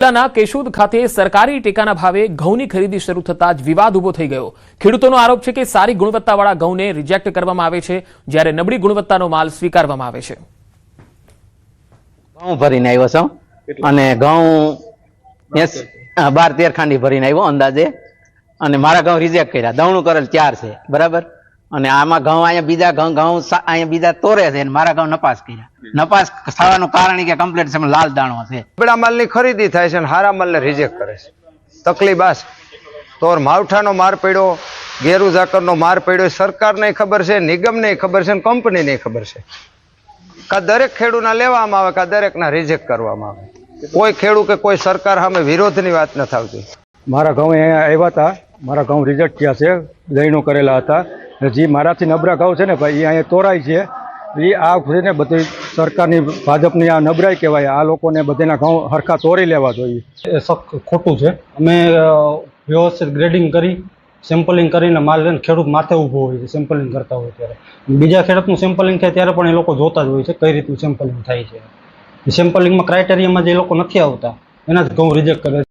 જિલ્લાના કેશોદ ખાતે સરકારી ટેકાના ભાવે ઘઉંની ખરીદી શરૂ થતાં જ વિવાદ ઉભો થઈ ગયો। ખેડૂતોનો આરોપ છે કે સારી ગુણવત્તાવાળા ઘઉંને રિજેક્ટ કરવામાં આવે છે, જ્યારે નબળી ગુણવત્તાનો માલ સ્વીકારવામાં આવે છે। ઘઉં ભરીને આવ્યો છું અને ઘઉં 12-13 ખાંડી ભરીને આવ્યો અંદાજે, અને મારા ઘઉં રિજેક્ટ કર્યા। દવણું કરેલ 4 છે બરાબર, અને આમાં ઘઉં અહીંયા બીજા ઘઉં અહીંયા બીજા તોરે છે, અને મારા ઘઉં નપાસ કર્યા। નપાસ થવાનું કારણ કે કમ્પ્લીટ છે લાલ દાણો છે। નબળા માલની ખરીદી થાય છે અને હારા માલને રિજેક્ટ કરે છે। તકલીફ આ તો માવઠાનો માર પડ્યો, ગેરુ ઝાકરનો માર પડ્યો, સરકારને ખબર છે, નિગમને ખબર છે, કંપનીને ખબર છે। કા દરેક ખેડૂતના લેવામાં આવે, કા દરેકના રિજેક્ટ કરવામાં આવે। કોઈ ખેડૂત કે કોઈ સરકાર સામે વિરોધની વાત નથી આવતી। મારા ઘઉં અહીંયા આવ્યા હતા, મારા ઘઉં રિજેક્ટ થયા છે, દહીંનું કરેલા હતા। જે મારાથી નબળા ઘઉં છે ને ભાઈ, એ અહીંયા તોરાય છે। એ આ ને બધી સરકારની ભાજપની આ નબળાઈ કહેવાય। આ લોકોને બધાના ઘઉં હરખા તોરી લેવા જોઈએ। એ ખોટું છે। અમે વ્યવસ્થિત ગ્રેડિંગ કરી, સેમ્પલિંગ કરીને માલ લઈને ખેડૂત માથે ઊભો હોય છે સેમ્પલિંગ કરતા હોય ત્યારે। બીજા ખેડૂતનું સેમ્પલિંગ થાય ત્યારે પણ એ લોકો જોતા જ હોય છે કઈ રીતનું સેમ્પલિંગ થાય છે। સેમ્પલિંગમાં ક્રાઇટેરિયામાં જે લોકો નથી આવતા એના જ ઘઉં રિજેક્ટ કરે છે।